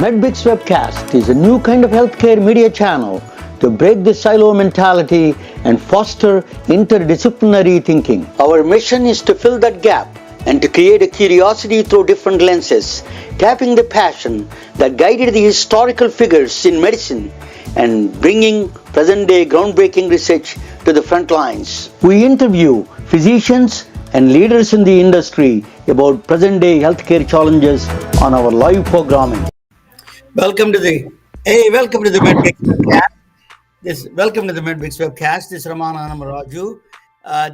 MedBix Webcast is a new kind of healthcare media channel to break the silo mentality and foster interdisciplinary thinking. Our mission is to fill that gap and to create a curiosity through different lenses, tapping the passion that guided the historical figures in medicine and bringing present-day groundbreaking research to the front lines. We interview physicians and leaders in the industry about present-day healthcare challenges on our live programming. Welcome to the MedBix webcast. Welcome to the MedBix webcast. This is Ramana Namaraju.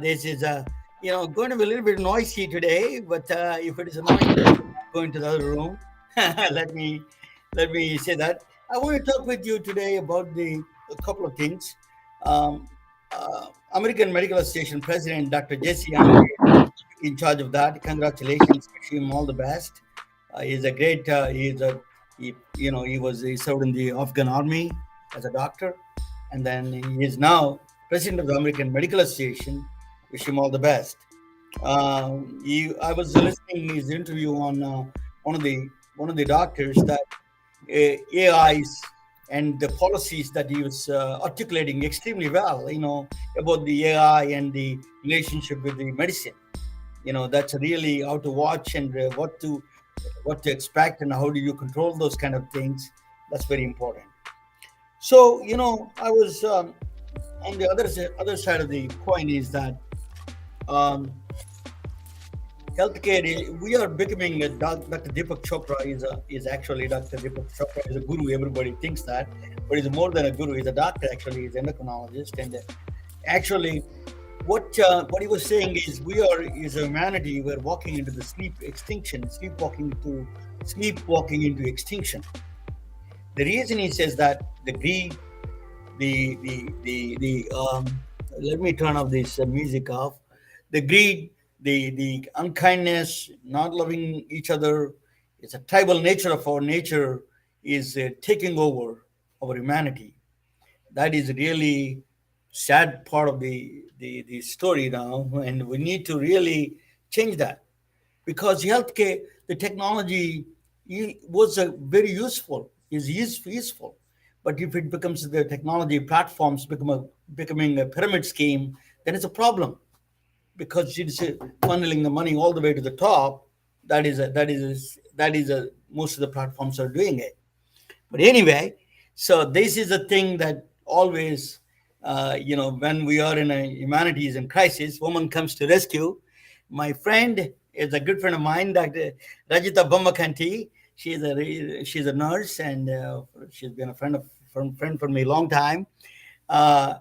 This is going to be a little bit noisy today, but if it is noisy, go into the other room. let me let me say that I want to talk with you today about a couple of things. Um, American Medical Association President Dr. Jesse Andre in charge of that. Congratulations, wish him all the best. He's a great. He served in the Afghan army as a doctor, and then he is now president of the American Medical Association. Wish him all the best. I was listening to his interview on one of the doctors that AIs and the policies that he was articulating extremely well. About the AI and the relationship with the medicine. That's really how to watch and what to expect and how do you control those kind of things. That's very important. So I was on the other side of the coin is that um, healthcare. We are becoming Dr. Deepak Chopra is actually Dr. Deepak Chopra is a guru. Everybody thinks that, but he's more than a guru. He's a doctor. Actually, he's an endocrinologist, and actually what he was saying is we are as a humanity we're walking into the sleepwalking into extinction. The reason he says that the greed, the let me turn off this music off. The greed, the unkindness, not loving each other, it's a tribal nature of our nature is taking over our humanity. That is really sad part of the story now, and we need to really change that because healthcare, the technology was very useful, but if it becomes the technology platforms becoming a pyramid scheme, then it's a problem because it's funneling the money all the way to the top. That is most of the platforms are doing it. But anyway, so this is a thing that always, when we are in a humanities and crisis, woman comes to rescue. My friend is a good friend of mine, Dr. Rajita Bombakanti. She's a nurse and she's been a friend for me a long time. Uh,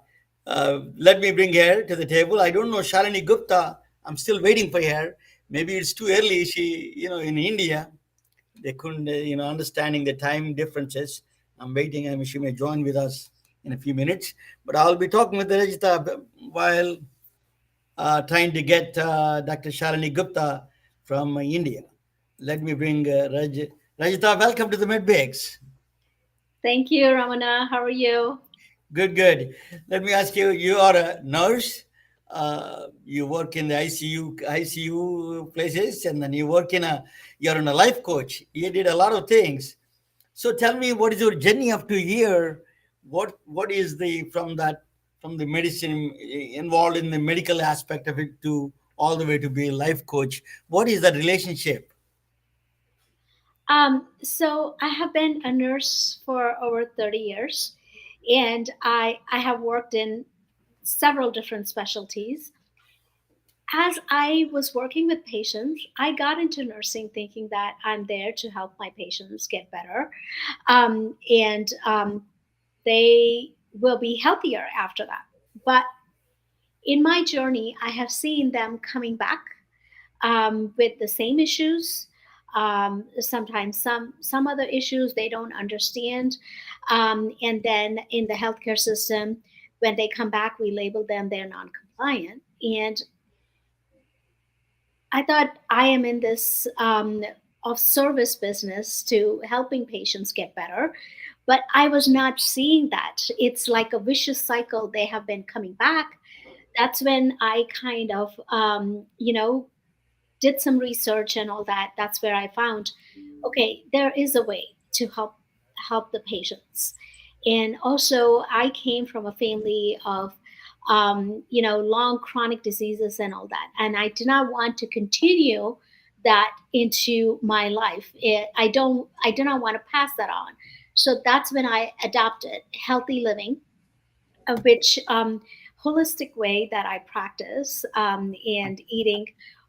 Let me bring her to the table. I don't know Shalini Gupta. I'm still waiting for her. Maybe it's too early. She, in India, they couldn't, understanding the time differences. I'm waiting. I mean, she may join with us in a few minutes. But I'll be talking with Rajita while trying to get Dr. Shalini Gupta from India. Let me bring Rajita. Welcome to the MedBakes. Thank you, Ramana. How are you? Good, good. Let me ask you. You are a nurse. You work in the ICU places, and then you're in a life coach. You did a lot of things. So tell me, what is your journey up to here? What is from the medicine involved in the medical aspect of it to all the way to be a life coach? What is that relationship? So I have been a nurse for over 30 years, and I have worked in several different specialties. As I was working with patients, I got into nursing thinking that I'm there to help my patients get better, and they will be healthier after that. But in my journey, I have seen them coming back with the same issues. Sometimes some other issues they don't understand, and then in the healthcare system, when they come back, we label them they're non-compliant. And I thought I am in this of service business to helping patients get better, but I was not seeing that. It's like a vicious cycle. They have been coming back. That's when I kind of did some research and all that. That's where I found, okay, there is a way to help help the patients. And also, I came from a family of, long chronic diseases and all that. And I did not want to continue that into my life. I do not want to pass that on. So that's when I adopted healthy living, which holistic way that I practice, and eating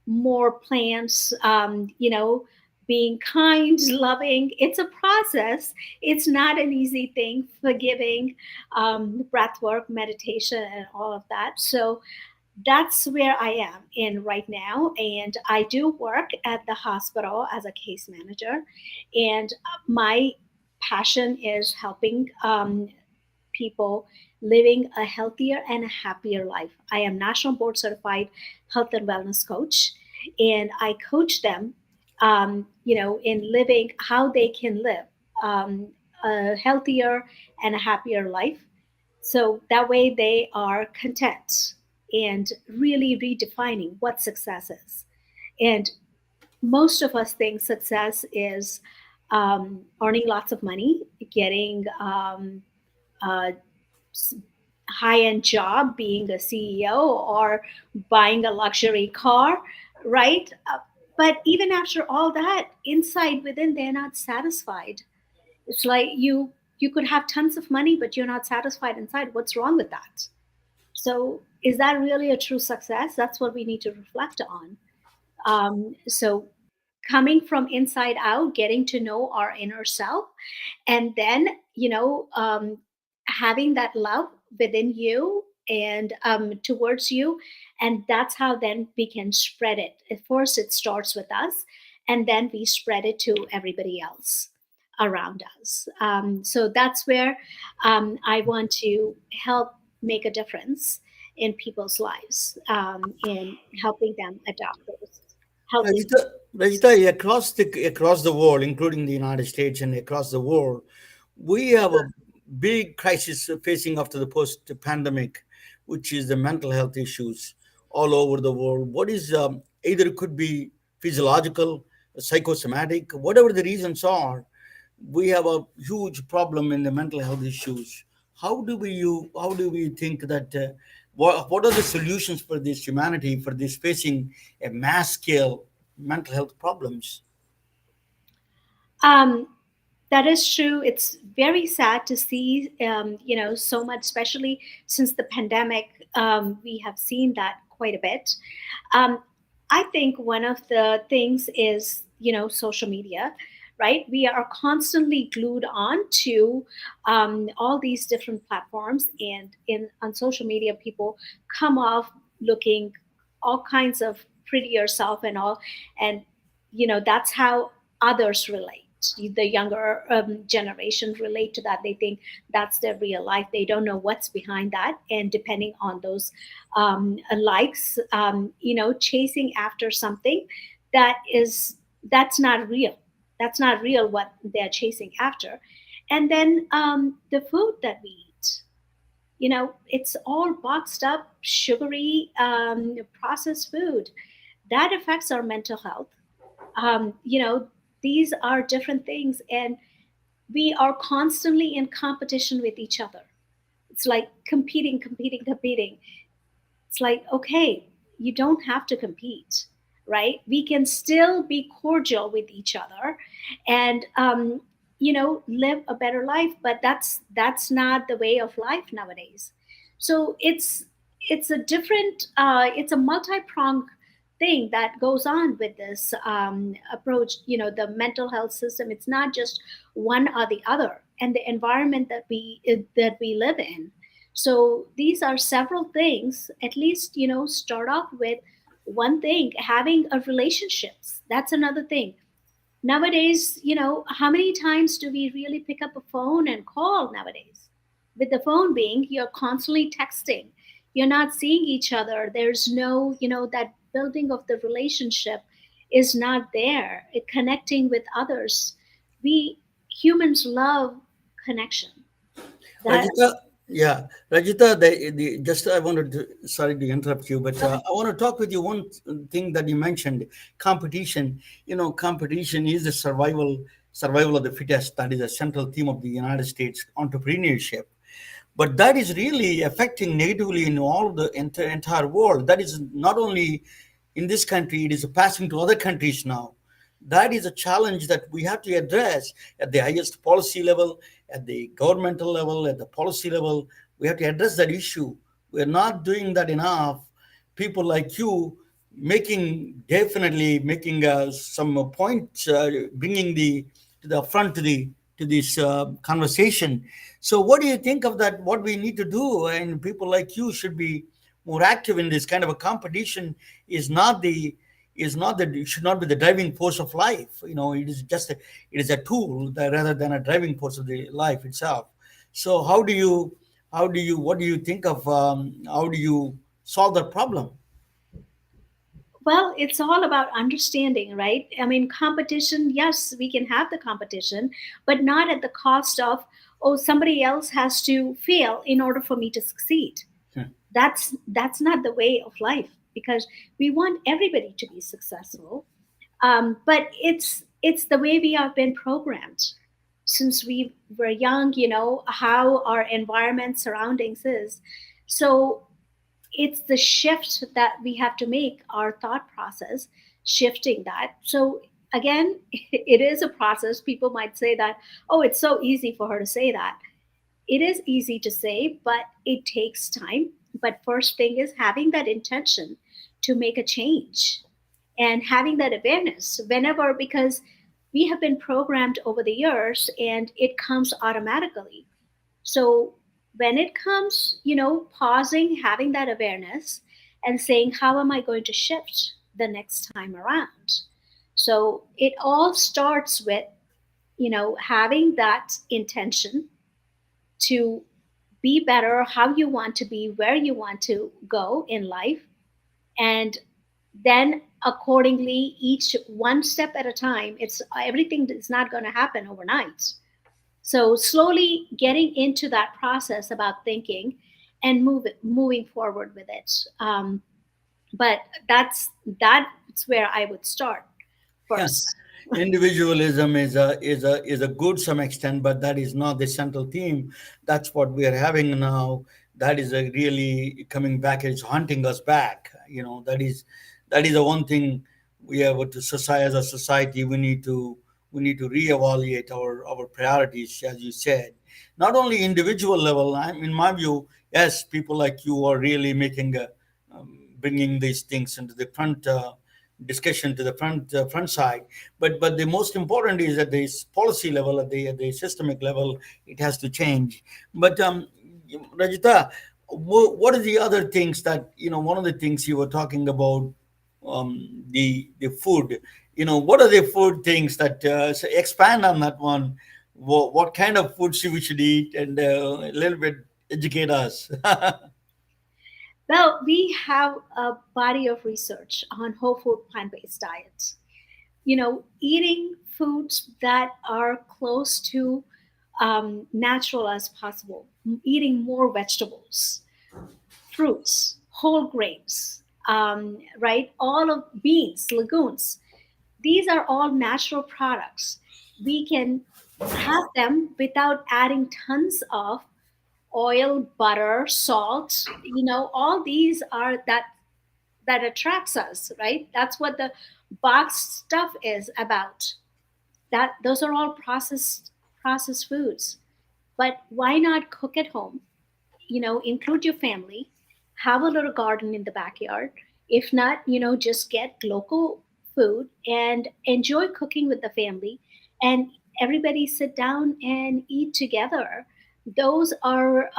more plants, being kind, loving. It's a process. It's not an easy thing, forgiving, breath work, meditation, and all of that. So that's where I am in right now. And I do work at the hospital as a case manager. And my passion is helping people living a healthier and a happier life. I am national board certified health and wellness coach, and I coach them, in living how they can live a healthier and a happier life. So that way they are content and really redefining what success is. And most of us think success is earning lots of money, getting uh, high-end job, being a CEO, or buying a luxury car, right? But even after all that, inside within, they're not satisfied. It's like you could have tons of money, but you're not satisfied inside. What's wrong with that? So, is that really a true success? That's what we need to reflect on. So, coming from inside out, getting to know our inner self, and then having that love within you and towards you, and that's how then we can spread it. At first it starts with us, and then we spread it to everybody else around us. So that's where I want to help make a difference in people's lives, in helping them adopt those healthy. Rajita, Rajita, across the world, including the United States and across the world, we have a big crisis facing after the post-pandemic, which is the mental health issues all over the world. What is either it could be physiological, psychosomatic, whatever the reasons are, we have a huge problem in the mental health issues. How do we think that what are the solutions for this humanity for this facing a mass scale mental health problems? um, That is true. It's very sad to see, so much, especially since the pandemic. We have seen that quite a bit. Um, I think one of the things is, social media, right? We are constantly glued on to all these different platforms, and on social media, people come off looking all kinds of prettier self and all, and that's how others relate. The younger generation relate to that. They think that's their real life. They don't know what's behind that, and depending on those likes, chasing after something that is that's not real. That's not real what they're chasing after. And then the food that we eat, it's all boxed up, sugary, processed food that affects our mental health. um, you know these are different things, and we are constantly in competition with each other. It's like competing. It's like, okay, you don't have to compete, right? We can still be cordial with each other, and live a better life. But that's not the way of life nowadays. So it's a different, it's a multi-pronged thing that goes on with this approach. The mental health system, it's not just one or the other, and the environment that we live in. So these are several things. At least, start off with one thing: having a relationships. That's another thing. Nowadays, how many times do we really pick up a phone and call nowadays? With the phone being, you're constantly texting. You're not seeing each other. There's no, that building of the relationship is not there. Connecting with others. We humans love connection. That Rajita, yeah, Rajita, just I wanted to, sorry to interrupt you, but I want to talk with you one thing that you mentioned, competition. Competition is a survival survival of the fittest. That is a central theme of the United States entrepreneurship. But that is really affecting negatively in all the entire world. That is not only in this country, it is passing to other countries now. That is a challenge that we have to address at the highest policy level, at the governmental level, at the policy level. We have to address that issue. We're not doing that enough. People like you definitely making some points, bringing the to the front to this conversation. So, what do you think of that? What we need to do, and people like you should be more active in this kind of a competition. Is not the it should not be the driving force of life. It is just it is a tool rather than a driving force of the life itself. So, what do you think of how do you solve that problem? Well, it's all about understanding, right? I mean, competition, yes, we can have the competition, but not at the cost of, oh, somebody else has to fail in order for me to succeed. That's not the way of life, because we want everybody to be successful. But it's the way we have been programmed since we were young, how our environment surroundings is. So it's the shift that we have to make, our thought process, shifting that. So again, it is a process. People might say that, oh, it's so easy for her to say that. It is easy to say, but it takes time. But first thing is having that intention to make a change and having that awareness whenever, because we have been programmed over the years and it comes automatically. So when it comes, pausing, having that awareness and saying, how am I going to shift the next time around? So it all starts with, having that intention to be better, how you want to be, where you want to go in life. And then accordingly, each one step at a time, it's everything is not going to happen overnight. So slowly getting into that process about thinking and moving forward with it. But that's where I would start Yeah, first. individualism is a good some extent, but that is not the central theme. That's what we are having now. That is a really coming back. It's hunting us back. That is the one thing we have to society as a society. We need to reevaluate our priorities, as you said. Not only individual level. In my view, yes, people like you are really bringing these things into the front. Discussion to the front side, but the most important is at this policy level, at the systemic level, it has to change. But Rajita, what are the other things that one of the things you were talking about, the food, what are the food things that so expand on that one. What kind of foods we should eat, and a little bit educate us. Well, we have a body of research on whole food plant-based diets. Eating foods that are close to natural as possible, eating more vegetables, fruits, whole grains, right? All of beans, legumes. These are all natural products. We can have them without adding tons of oil, butter, salt. All these are that attracts us, right? That's what the boxed stuff is about. That those are all processed foods. But why not cook at home? Include your family, have a little garden in the backyard. If not, just get local food and enjoy cooking with the family, and everybody sit down and eat together. Those are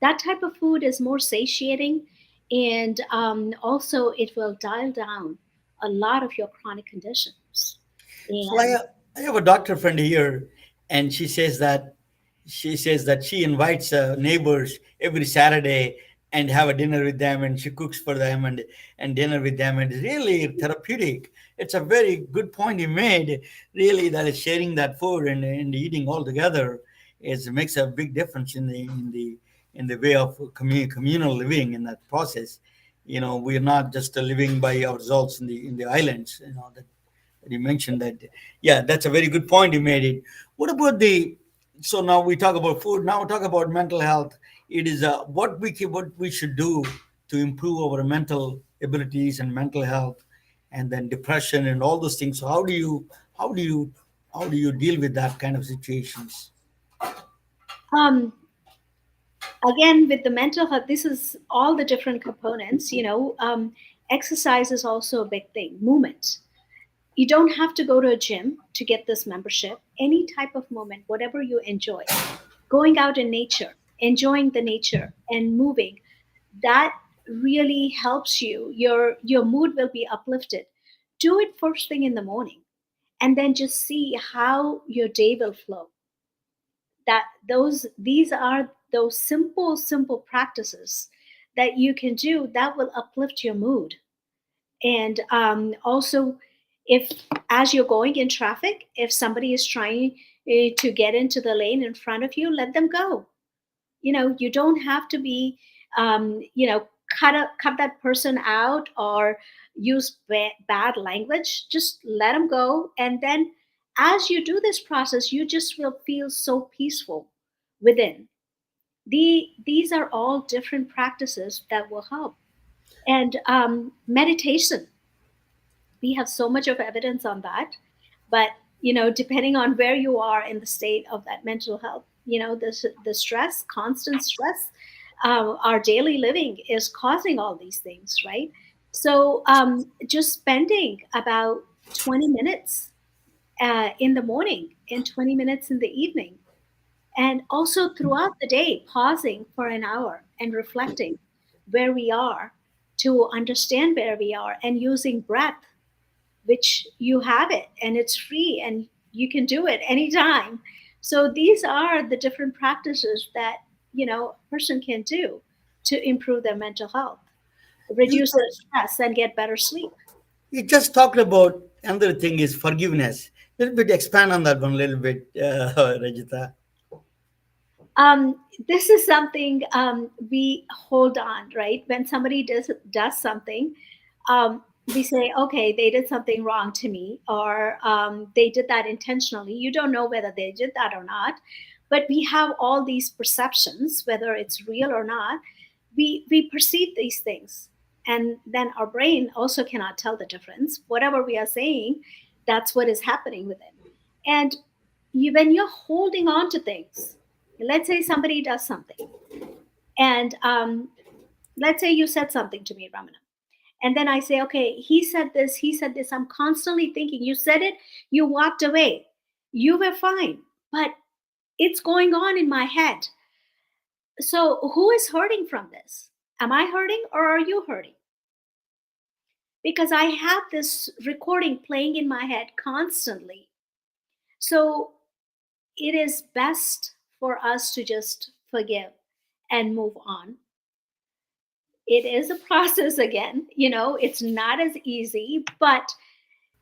that type of food is more satiating, and also it will dial down a lot of your chronic conditions. So I And have, I have a doctor friend here, and she says that she invites neighbors every Saturday and have a dinner with them, and she cooks for them and dinner with them, and it's really therapeutic. It's a very good point you made. Really, that is sharing that food and eating all together makes a big difference in the way of communal living in that process. We're not just living by ourselves in the islands. You mentioned that. Yeah, that's a very good point you made it. What about the, so now we talk about food, now we talk about mental health. It is what we should do to improve our mental abilities and mental health, and then depression and all those things. So how do you how do you deal with that kind of situations? Um, Again, with the mental health, this is all the different components. Exercise is also a big thing. Movement. You don't have to go to a gym to get this membership. Any type of movement, whatever you enjoy, going out in nature, enjoying the nature and moving, that really helps you. Your mood will be uplifted. Do it first thing in the morning, and then just see how your day will flow. That those These are those simple practices that you can do that will uplift your mood. And also, if as you're going in traffic, if somebody is trying to get into the lane in front of you, let them go. You don't have to be um, you know cut that person out or use bad language. Just let them go, and then as you do this process, you just will feel so peaceful within. These are all different practices that will help. And meditation, we have so much of evidence on that. But depending on where you are in the state of that mental health, the stress, constant stress, our daily living is causing all these things, right? So just spending about 20 minutes in the morning and 20 minutes in the evening, and also throughout the day, pausing for an hour and reflecting where we are, to understand where we are, and using breath, which you have it and it's free and you can do it anytime. So these are the different practices that a person can do to improve their mental health, You reduce their stress, and get better sleep. you just talked about another thing is forgiveness. A little bit expand on that one a little bit, Rajita. um, this is something we hold on, right? When somebody does something, we say, okay, they did something wrong to me, or they did that intentionally. You don't know whether they did that or not, but we have all these perceptions, whether it's real or not. We perceive these things, and then our brain also cannot tell the difference. Whatever we are saying, that's what is happening within. And when you're holding on to things, let's say somebody does something, and let's say you said something to me, Ramana, and then I say, okay, he said this. I'm constantly thinking, you said it, you walked away, you were fine, but it's going on in my head. So who is hurting from this? Am I hurting, or are you hurting? Because I have this recording playing in my head constantly. So it is best for us to just forgive and move on. It is a process again, it's not as easy, but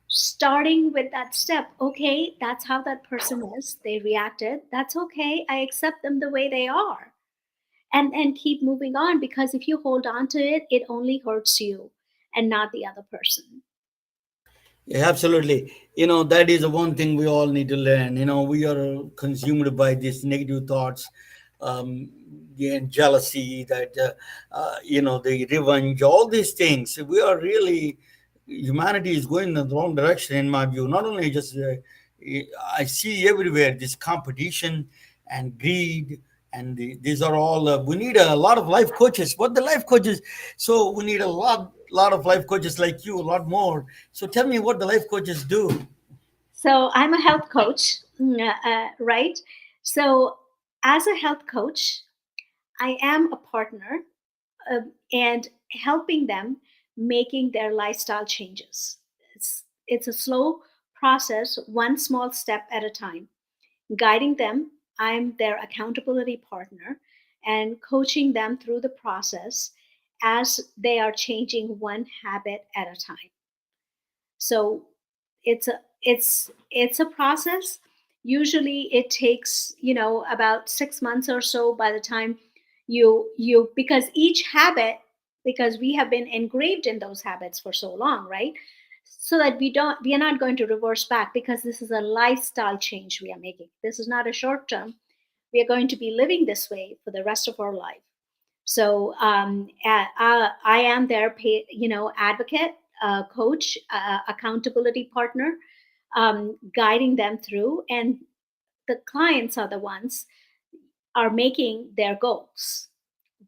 starting with that step, okay, that's how that person is. They reacted. That's okay. I accept them the way they are. And keep moving on, because if you hold on to it, it only hurts you and not the other person. Yeah, absolutely. That is the one thing we all need to learn. We are consumed by these negative thoughts, um, and jealousy, that, the revenge, all these things. We are really, humanity is going in the wrong direction, in my view. Not only just, I see everywhere this competition and greed. And these are all, we need a lot of life coaches. What the life coaches? So we need a lot of life coaches like you, a lot more. So tell me what the life coaches do. So I'm a health coach, right? So as a health coach, I am a partner, and helping them making their lifestyle changes. It's a slow process, one small step at a time. Guiding them, I'm their accountability partner, and coaching them through the process as they are changing one habit at a time. So it's a process. Usually it takes about 6 months or so by the time you because each habit, because we have been engraved in those habits for so long, right? so that we are not going to reverse back, because this is a lifestyle change we are making. This is not a short term. We are going to be living this way for the rest of our life. So I am their advocate, coach, accountability partner, guiding them through, and the clients are the ones are making their goals,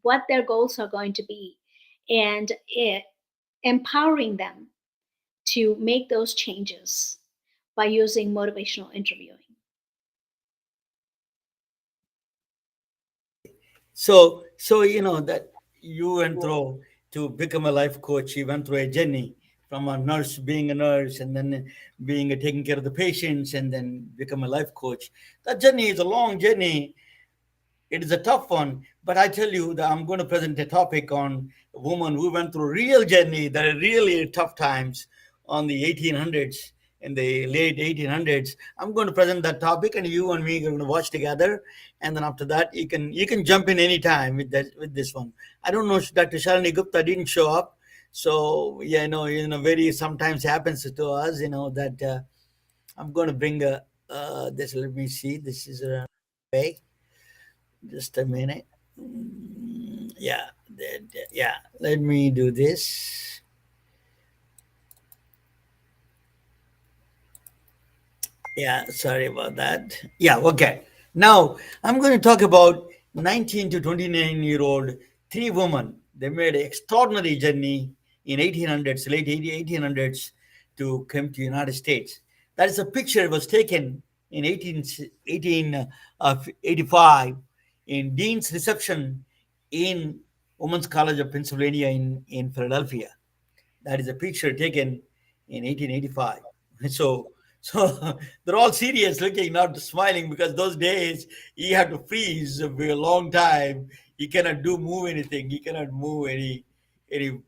what their goals are going to be, and empowering them to make those changes by using motivational interviewing. So that you went through to become a life coach. You went through a journey from a nurse, being a nurse, and then being taking care of the patients, and then become a life coach. That journey is a long journey. It is a tough one, but I tell you that I'm going to present a topic on a woman who went through real journey, that are really tough times on the 1800s, in the late 1800s. I'm going to present that topic, and you and me are going to watch together. And then after that, you can jump in any time with that with this one. I don't know, Dr. Shalini Gupta didn't show up, so yeah, very sometimes happens to us. That I'm going to bring a this. Let me see. This is a way. Just a minute. Yeah, yeah. Let me do this. Yeah, sorry about that. Yeah, okay. Now I'm going to talk about 19 to 29-year-old three women. They made an extraordinary journey in 1800s, late 1800s, to come to United States. That is a picture was taken in 1885 in Dean's reception in Women's College of Pennsylvania in Philadelphia. That is a picture taken in 1885. So they're all serious looking, not smiling, because those days you have to freeze for a long time. You cannot move anything. You cannot move any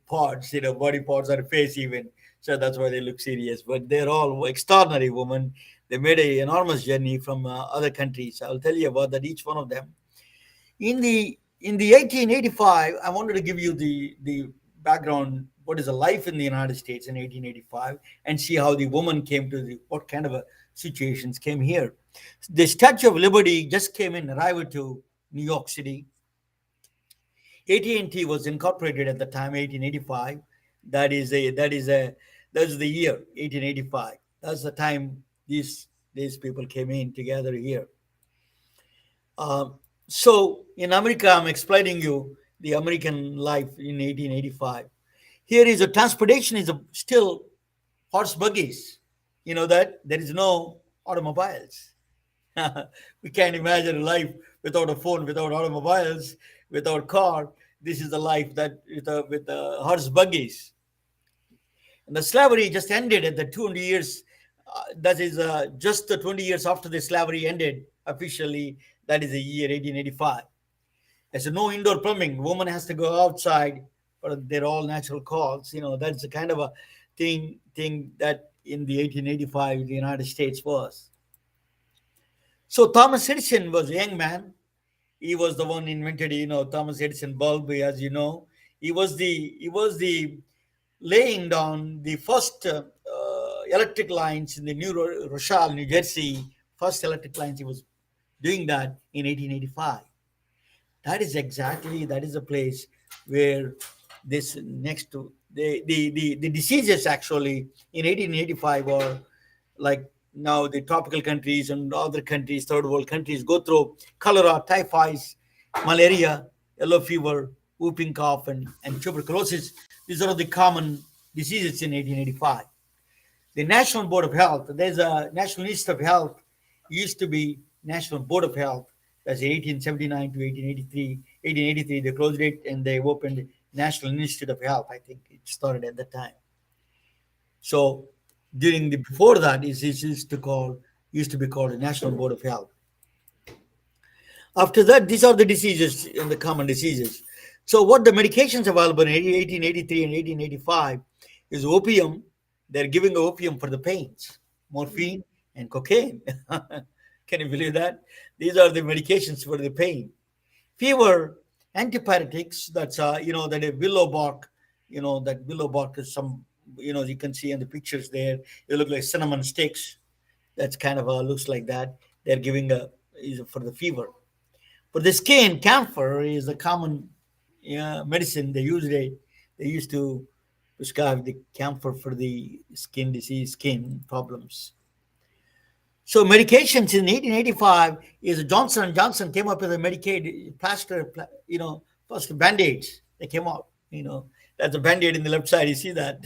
parts, body parts or face even. So that's why they look serious. But they're all extraordinary women. They made an enormous journey from other countries. I'll tell you about that, each one of them. In the 1885, I wanted to give you the background. What is a life in the United States in 1885, and see how the woman came to what kind of a situations came here. The Statue of Liberty just arrived to New York City. AT&T was incorporated at the time, 1885. That's the year 1885. That's the time these people came in together here. So in America, I'm explaining you the American life in 1885. Here is a transportation is still horse buggies. You know that there is no automobiles. We can't imagine a life without a phone, without automobiles, without car. This is the life that with the horse buggies. And the slavery just ended at the 200 years. That is just the 20 years after the slavery ended officially. That is the year 1885. There's no indoor plumbing. Woman has to go outside, but they're all natural calls. That's the kind of a thing that in the 1885 the United States was. So Thomas Edison was a young man. He was the one invented, Thomas Edison bulb, as you know. He was the laying down the first electric lines in the New Rochelle, New Jersey. First electric lines. He was doing that in 1885. That is a place where this next to the diseases actually in 1885 are like now the tropical countries and other countries, third world countries, go through cholera, typhus, malaria, yellow fever, whooping cough, and tuberculosis. These are the common diseases in 1885. The National Board of Health, there's a National Institute of Health, used to be National Board of Health. That's 1879 to 1883. 1883, they closed it and they opened National Institute of Health. I think it started at that time. So during the before that, it used to be called the National Board of Health. After that, these are the diseases and the common diseases. So what the medications available in 1883 and 1885 is opium. They're giving opium for the pains, morphine and cocaine. Can you believe that? These are the medications for the pain. Fever, antipyretics, that's that a willow bark, that willow bark is some You can see in the pictures there, they look like cinnamon sticks. That's kind of looks like that. They're giving a is for the fever. For the skin, camphor is a common medicine. They used to prescribe the camphor for the skin disease, skin problems. So medications in 1885 is Johnson and Johnson came up with a Medicaid first band-aids. They came out, that's a band-aid in the left side. You see that?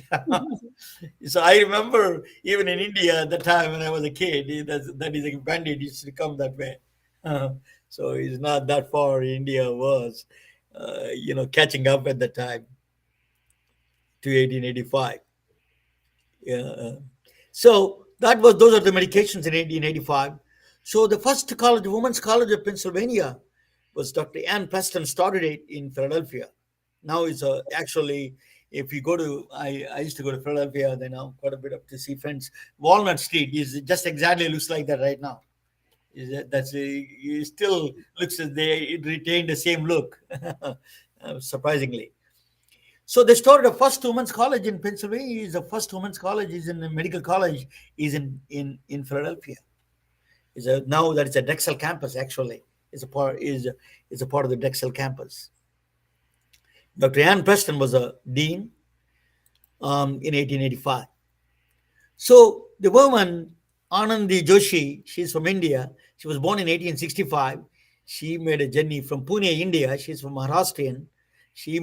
So I remember even in India at the time when I was a kid, that is a band-aid used to come that way. Uh, so it's not that far India was, catching up at the time to 1885. Yeah. So those are the medications in 1885. So the first college, Women's College of Pennsylvania, was Dr. Ann Preston started it in Philadelphia. Now it's actually, if you go to, I used to go to Philadelphia then now quite a bit up to see friends. Walnut Street is just exactly looks like that right now. It still looks as it retained the same look, surprisingly. So they started a first women's college in Pennsylvania. Is the first women's college is in the medical college is in Philadelphia. Now that it's a Drexel campus actually. Is a part of the Drexel campus. Dr. Ann Preston was a dean in 1885. So the woman Anandi Joshi, she's from India. She was born in 1865. She made a journey from Pune, India. She's from Maharashtrian. She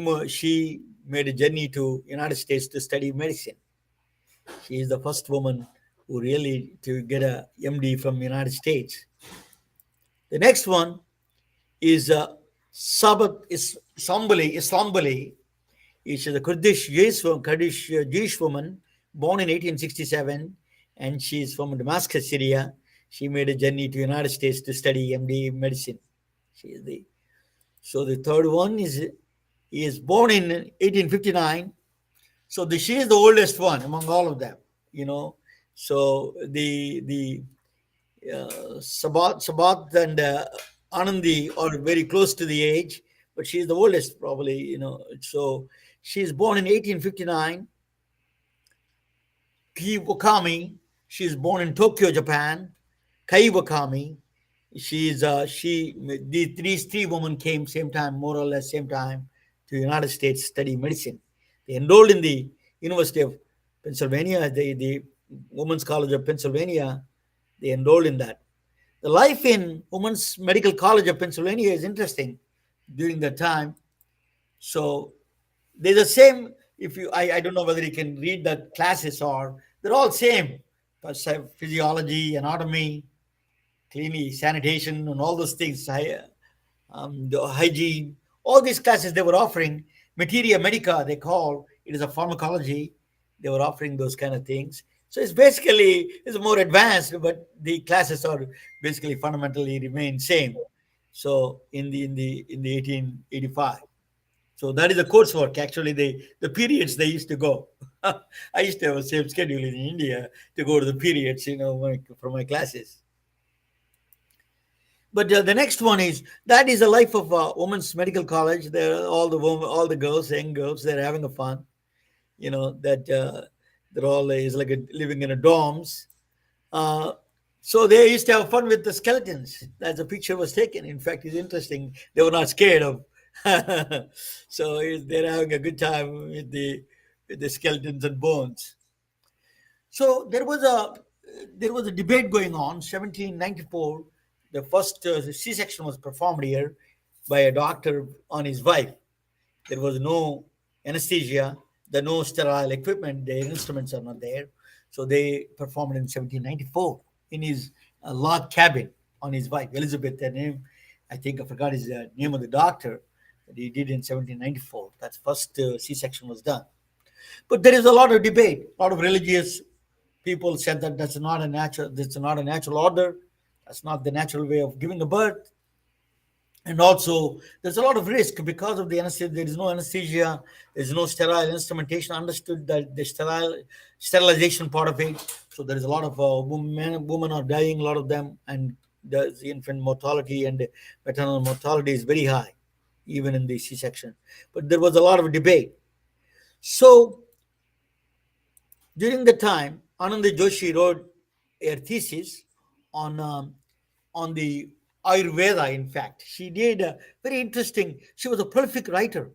made a journey to United States to study medicine. She is the first woman who really to get a MD from United States. The next one is Sabat Islambali. She's a Kurdish Jewish woman born in 1867, and she's from Damascus, Syria. She made a journey to United States to study MD medicine. She is the third one he is born in 1859. So she is the oldest one among all of them. You know, so the Sabat and Anandi are very close to the age, but she is the oldest probably. So she is born in 1859. Ki Wakami, she is born in Tokyo, Japan. Kai Wakami, these three women came same time, more or less same time, to the United States to study medicine. They enrolled in the University of Pennsylvania, the Women's College of Pennsylvania. They enrolled in that. The life in Women's Medical College of Pennsylvania is interesting during that time. So they're the same. If you, I don't know whether you can read that classes are. They're all same. Physiology, anatomy, cleanly sanitation, and all those things. The hygiene. All these classes they were offering. Materia medica, they call it is a pharmacology. They were offering those kind of things. So it's more advanced, but the classes are basically fundamentally remain same. So in the 1885. So that is the coursework. Actually, the periods they used to go. I used to have a same schedule in India to go to the periods, for my classes. But the next one that is the life of women's medical college. There, all the girls, young girls, they're having a fun. That they're all is like living in a dorms. Uh, so they used to have fun with the skeletons. As the picture was taken. In fact, it's interesting. They were not scared of. So they're having a good time with the skeletons and bones. So there was a debate going on. 1794, the first C-section was performed here by a doctor on his wife. There was no anesthesia, there no sterile equipment. Their instruments are not there. So they performed in 1794 in his log cabin on his wife, Elizabeth. Her name, I think I forgot his name of the doctor that he did in 1794. That's first C-section was done. But there is a lot of debate. A lot of religious people said that that's not a natural order. That's not the natural way of giving a birth. And also, there's a lot of risk because of the anesthesia. There is no anesthesia. There's no sterile instrumentation. Understood that the sterilization part of it. So there is a lot of women are dying. A lot of them, and the infant mortality and the maternal mortality is very high, even in the C-section. But there was a lot of debate. So During the time, Ananda Joshi wrote a thesis on on the Ayurveda. In fact, she did very interesting. She was a prolific writer.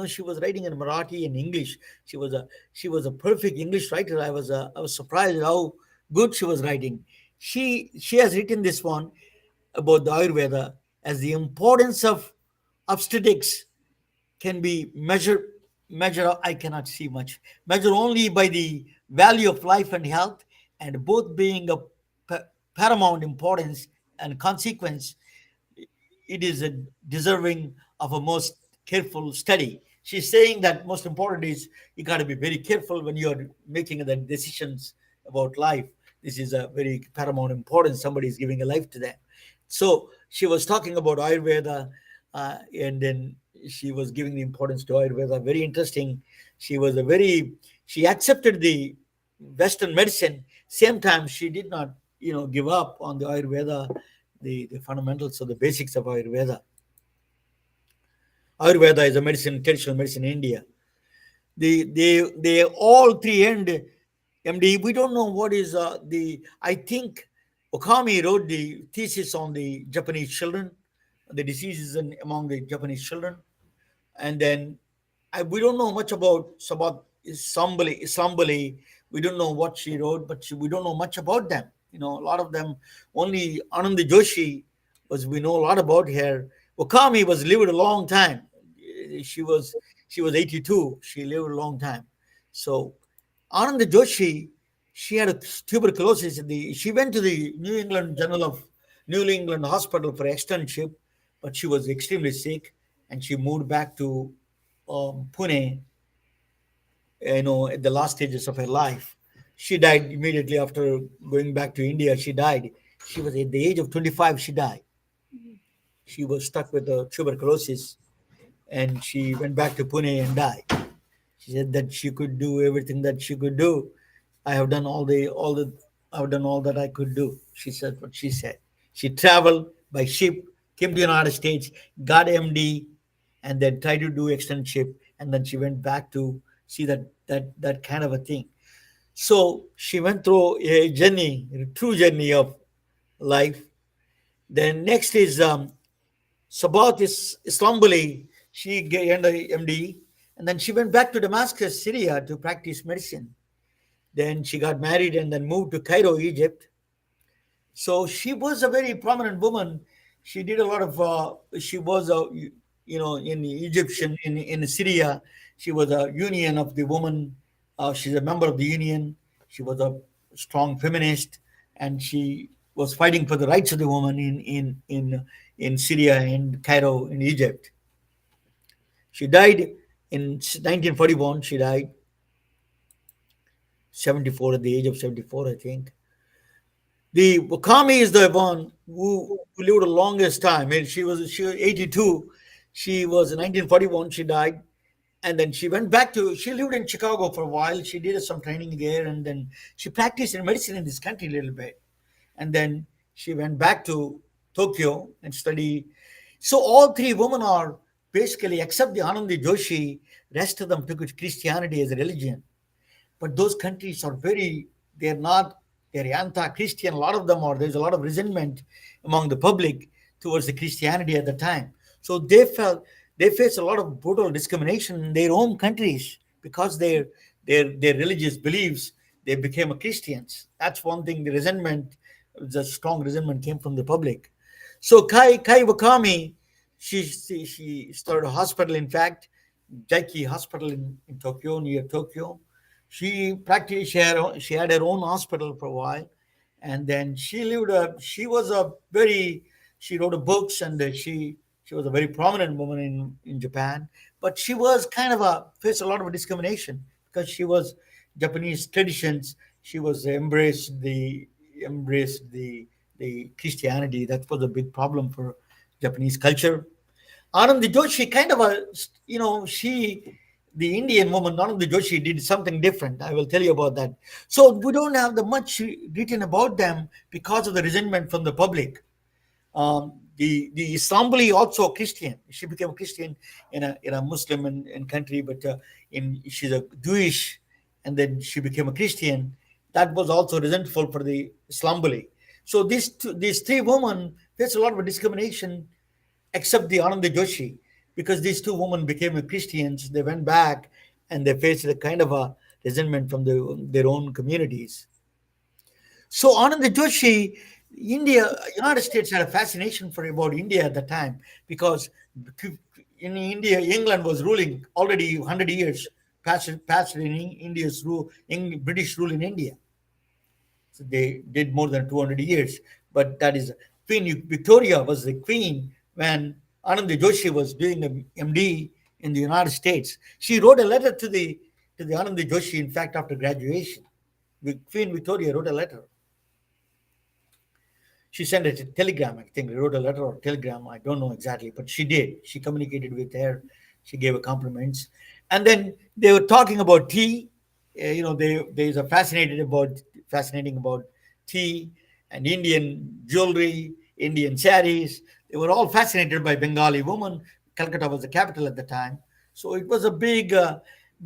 She was writing in Marathi and English. She was a perfect English writer. I was surprised how good she was writing. She has written this one about the Ayurveda as the importance of obstetrics can be measure I cannot see much, measure only by the value of life and health, and both being of paramount importance and consequence, it is a deserving of a most careful study. She's saying that most important is you got to be very careful when you're making the decisions about life. This is a very paramount importance. Somebody is giving a life to them. So she was talking about Ayurveda, and then she was giving the importance to Ayurveda. Very interesting. She accepted the Western medicine. Same time, she did not, give up on the Ayurveda, the fundamentals of the basics of Ayurveda. Ayurveda is a medicine, traditional medicine in India. They all three end MD. We don't know what is the. I think Okami wrote the thesis on the Japanese children, the diseases among the Japanese children, and then we don't know much about Sabat Sambali. We don't know what she wrote, but we don't know much about them. A lot of them. Only Ananda Joshi we know a lot about her. Wakami was lived a long time. She was she was 82. She lived a long time. So Ananda Joshi, she had a tuberculosis. She went to the New England Hospital for externship, but she was extremely sick, and she moved back to Pune, at the last stages of her life. She died immediately after going back to India. She died. She was at the age of 25. She died. She was stuck with tuberculosis, and she went back to Pune and died. She said that she could do everything that she could do. I have done I've done all that I could do. She said what she said. She traveled by ship, came to the United States, got MD, and then tried to do externship, and then she went back to see that kind of a thing. So she went through a journey, a true journey of life. Then next is Sabat is Islambuli. She gained a MD, and then she went back to Damascus, Syria, to practice medicine. Then she got married and then moved to Cairo, Egypt. So she was a very prominent woman. She did a lot of. She was a, in Egyptian in Syria. She was a union of the woman. She's a member of the union. She was a strong feminist, and she was fighting for the rights of the woman in Syria, in Cairo, in Egypt. She died in 1941. She died 74 at the age of 74, I think. The Wakami is the one who lived the longest time. I mean, she was 82. She was in 1941. She died, and then she went back to. She lived in Chicago for a while. She did some training there, and then she practiced in medicine in this country a little bit, and then she went back to Tokyo and studied. So all three women are basically, except the Anandi Joshi, rest of them took Christianity as a religion. But those countries are they're not, they're anti-Christian. A lot of them are. There's a lot of resentment among the public towards the Christianity at the time. So they face a lot of brutal discrimination in their own countries because their religious beliefs. They became Christians. That's one thing. The strong resentment came from the public. So Kai Wakami, she started a hospital. In fact, Jaiki Hospital in Tokyo, near Tokyo. She had her own hospital for a while, and then she was a very, she wrote a books, and she was a very prominent woman in Japan, but she was kind of faced a lot of discrimination because she was Japanese traditions. She was embraced the Christianity. That was a big problem for Japanese culture. Anandi Joshi kind of the Indian woman, Anandi Joshi, did something different. I will tell you about that. So we don't have the much written about them because of the resentment from the public. The Islambuli also Christian. She became a Christian in a Muslim country, but she's a Jewish and then she became a Christian. That was also resentful for the Slamboli. So these three women faced a lot of discrimination, except the Ananda Joshi, because these two women became Christians. They went back and they faced a kind of a resentment from their own communities. So Ananda Joshi, India, United States had a fascination for about India at the time because in India, England was ruling already 100 years past in India's rule, British rule in India. So they did more than 200 years. But that is Queen Victoria was the queen when Ananda Joshi was doing a MD in the United States. She wrote a letter to the Ananda Joshi. In fact, after graduation, Queen Victoria wrote a letter. She sent a telegram, I think, wrote a letter or telegram, I don't know exactly, but she did. She communicated with her, she gave her compliments. And then they were talking about tea. They are fascinating about tea and Indian jewelry, Indian saris. They were all fascinated by Bengali women. Calcutta was the capital at the time. So it was a big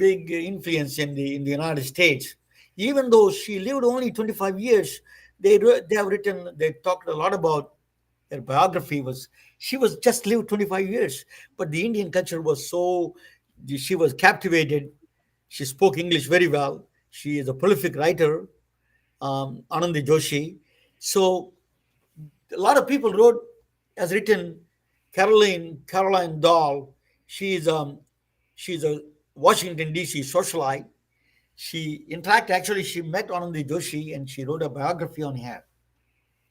influence in the United States. Even though she lived only 25 years, they talked a lot about her biography. Was She was just lived 25 years, but the Indian culture was so, she was captivated. She spoke English very well. She is a prolific writer, Anandi Joshi. So a lot of people has written Caroline Dahl. She's a Washington D.C. socialite. She met Anandi Joshi and she wrote a biography on her.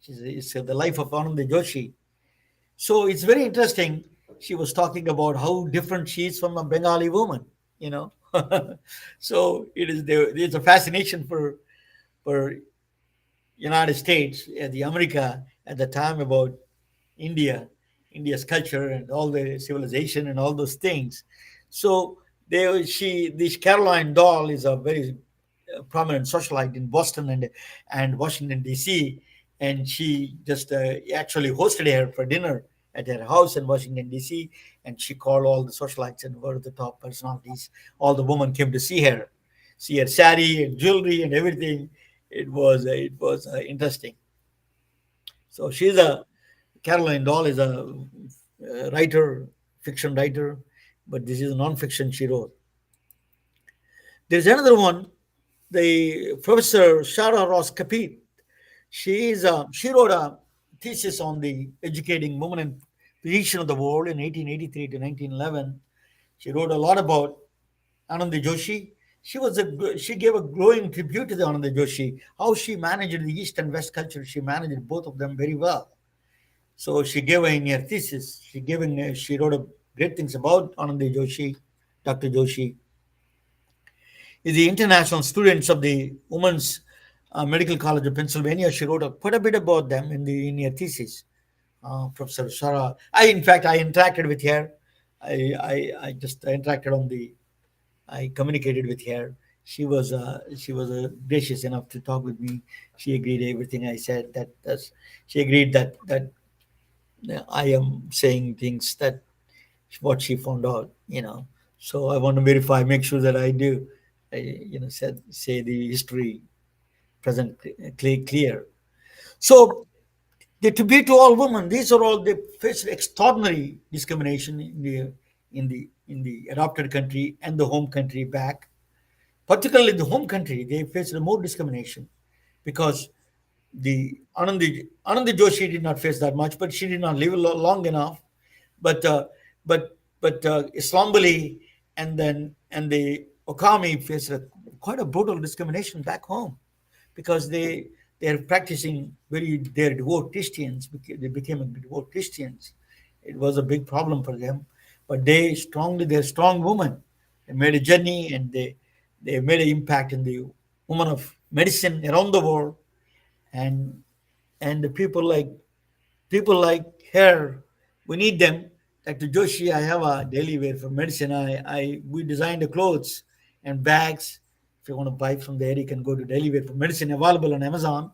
It's the life of Anandi Joshi. So it's very interesting. She was talking about how different she is from a Bengali woman, you know. So there's a fascination for United States, the America at the time about India, India's culture and all the civilization and all those things. So this Caroline Dahl is a very prominent socialite in Boston and Washington D.C. And she just actually hosted her for dinner at her house in Washington D.C. And she called all the socialites and were the top personalities. All the women came to see her sari and jewelry and everything. It was interesting. So Caroline Dahl is a writer, fiction writer, but this is a non-fiction she wrote. There's another one, the Professor Shara Ross Kapit. She wrote a thesis on the educating women and position of the world in 1883 to 1911. She wrote a lot about Ananda Joshi. She gave a glowing tribute to the Ananda Joshi, how she managed the East and West culture. She managed both of them very well. So she gave in her thesis. She wrote great things about Ananda Joshi, Dr. Joshi. The international students of the Women's Medical College of Pennsylvania. She wrote quite a bit about them in her thesis. Professor Shara. I interacted with her. I just interacted I communicated with her. She was gracious enough to talk with me. She agreed everything I said. She agreed that I am saying things that what she found out. So I want to verify, make sure that I do. Say the history present clear. So to be to all women, these are all they face extraordinary discrimination in the adopted country and the home country back. Particularly the home country, they faced more discrimination because the Anandi Joshi did not face that much, but she did not live long enough. But Islambali and the Okami faced quite a brutal discrimination back home because they're practicing they're devout Christians. They became devout Christians. It was a big problem for them, but they're strong women. They made a journey and they made an impact in the women of medicine around the world, and the people like her, we need them. Dr. Joshi, I have a daily wear for medicine. We designed the clothes and bags. If you want to buy from there, you can go to daily wear for medicine, available on Amazon.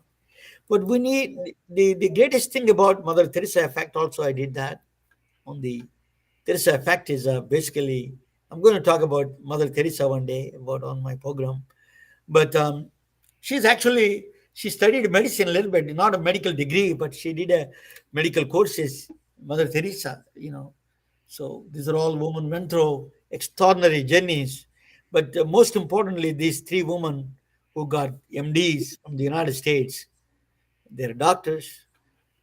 But we need the greatest thing about Mother Teresa effect. Also, I did that on the Teresa effect is basically. I'm going to talk about Mother Teresa one day about on my program. But she's actually, she studied medicine a little bit, not a medical degree, but she did a medical courses. Mother Teresa, So these are all women went through extraordinary journeys. But most importantly, these three women who got MDs from the United States, they're doctors,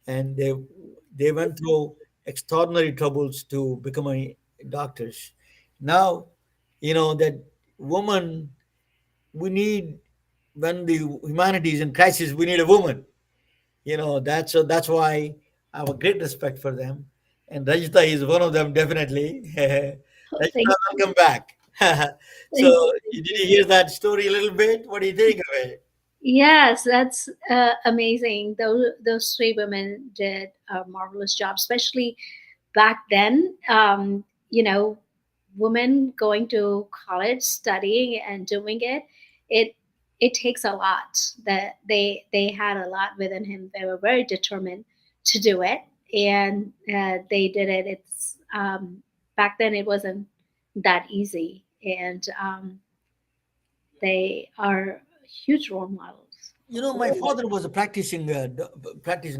and they went through extraordinary troubles to become doctors. Now, that woman, we need, when the humanity is in crisis, we need a woman. That's why I have a great respect for them, and Rajita is one of them, definitely. Rajita, Thank welcome back. So, thank did you hear that story a little bit? What do you think of it? Yes, that's amazing. Those three women did a marvelous job, especially back then. Women going to college, studying, and doing it. It it takes a lot. That they had a lot within him. They were very determined to do it, and they did it. It's back then it wasn't that easy, and they are huge role models. My father was a practicing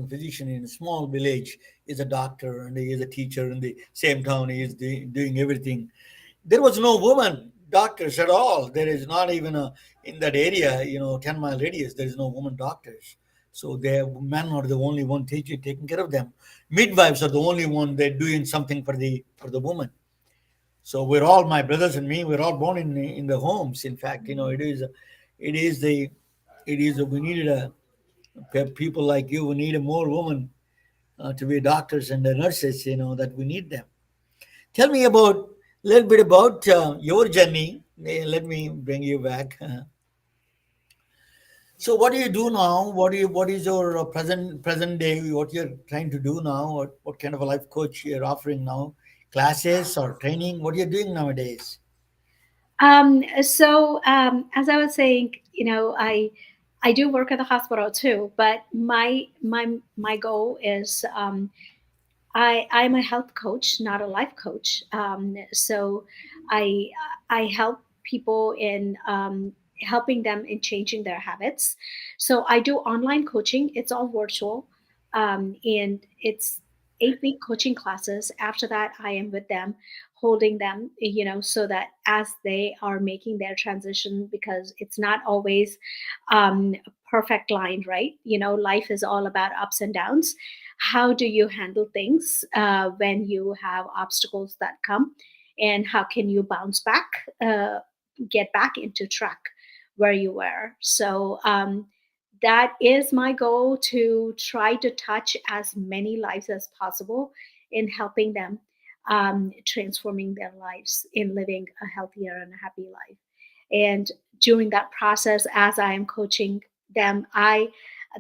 physician in a small village. He's a doctor and he is a teacher in the same town. He is doing everything. There was no woman doctors at all. There is not even in that area, 10-mile radius, there is no woman doctors. So men are the only one taking care of them. Midwives are the only one they're doing something for the woman. So we're all, my brothers and me, we're all born in the homes. In fact, it is the it is we needed people like you. We need a more women to be doctors and the nurses. That we need them. Tell me about a little bit about your journey. Let me bring you back. So, what do you do now? What is your present day? What you're trying to do now? What kind of a life coach you're offering now? Classes or training? What are you doing nowadays? As I was saying, I do work at the hospital too, but my goal is I'm a health coach, not a life coach. So I I help people in helping them in changing their habits. So I do online coaching. It's all virtual, and it's 8-week coaching classes. After that, I am with them, holding them, so that as they are making their transition, because it's not always a perfect line, right? Life is all about ups and downs. How do you handle things when you have obstacles that come, and how can you bounce back, get back into track where you were? So that is my goal, to try to touch as many lives as possible in helping them, transforming their lives, in living a healthier and a happy life. And during that process, as I am coaching them, I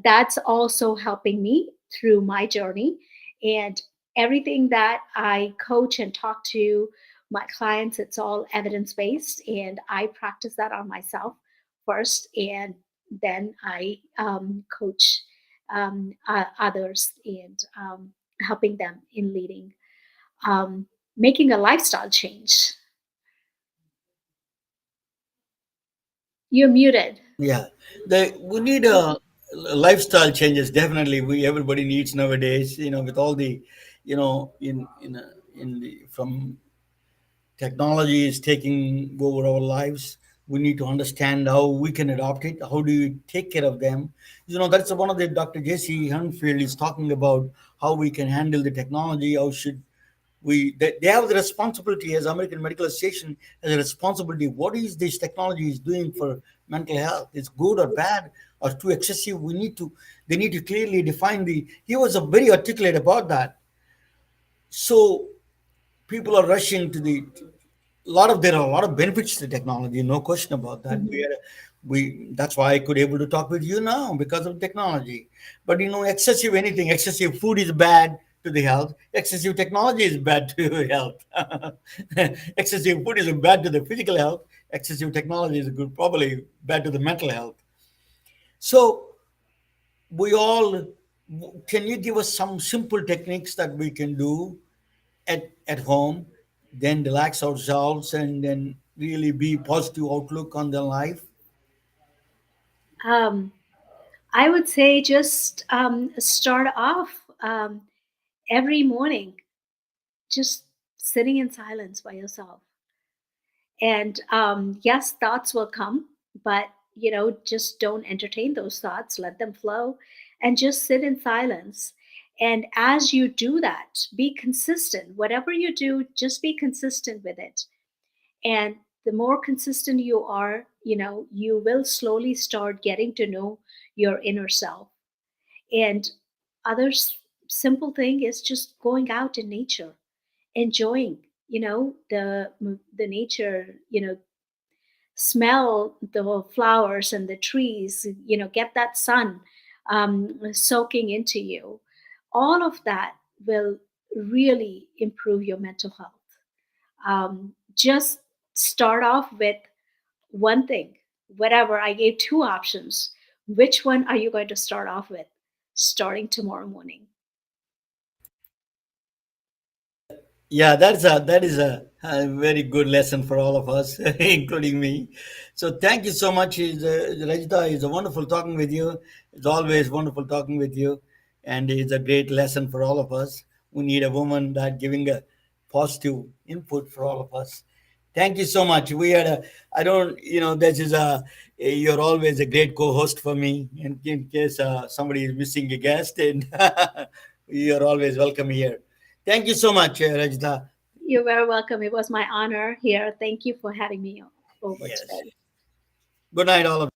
that's also helping me through my journey. And everything that I coach and talk to my clients, it's all evidence based, and I practice that on myself first, and then I coach others, and helping them in leading, making a lifestyle change. You're muted. Yeah, we need lifestyle changes. Definitely, everybody needs nowadays. With all the, in the from technology is taking over our lives. We need to understand how we can adopt it. How do you take care of them? That's one of the Dr. J.C. Hunfield is talking about, how we can handle the technology. How should they have the responsibility, as American Medical Association has a responsibility. What is this technology is doing for mental health? It's good or bad or too excessive? They need to clearly define he was a very articulate about that. So people are rushing to there are a lot of benefits to technology, no question about that. Mhm. We That's why I could able to talk with you now, because of technology. But excessive food is bad to the health. Excessive technology is bad to health. Excessive food is bad to the physical health. Excessive technology is good, probably bad to the mental health. So we all, can you give us some simple techniques that we can do at home, then relax ourselves and then really be positive outlook on the life? Um, I would say just start off every morning just sitting in silence by yourself. And yes, thoughts will come, but just don't entertain those thoughts. Let them flow, and just sit in silence. And as you do that, be consistent. Whatever you do, just be consistent with it. And the more consistent you are, you will slowly start getting to know your inner self. And other simple thing is just going out in nature, enjoying, the nature, smell the flowers and the trees, get that sun soaking into you. All of that will really improve your mental health. Just start off with one thing. Whatever, I gave two options. Which one are you going to start off with starting tomorrow morning? Yeah, that is a very good lesson for all of us, including me. So thank you so much, Rajita. It's a wonderful talking with you. It's always wonderful talking with you, and it's a great lesson for all of us. We need a woman that giving a positive input for all of us. Thank you so much. We had a. I don't. This is a. You're always a great co-host for me. In case somebody is missing a guest, and you're always welcome here. Thank you so much, Rajita. You're very welcome. It was my honor here. Thank you for having me over Yes. today. Good night, all of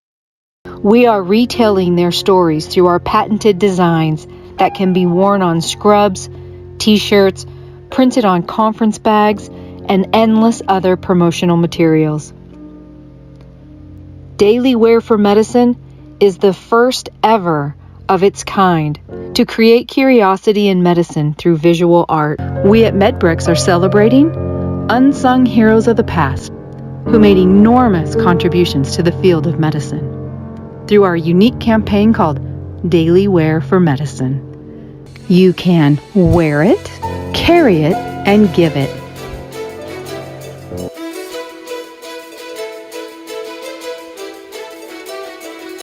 We are retelling their stories through our patented designs that can be worn on scrubs, t-shirts, printed on conference bags, and endless other promotional materials. Daily Wear for Medicine is the first ever of its kind to create curiosity in medicine through visual art. We at MedBricks are celebrating unsung heroes of the past who made enormous contributions to the field of medicine through our unique campaign called Daily Wear for Medicine. You can wear it, carry it, and give it.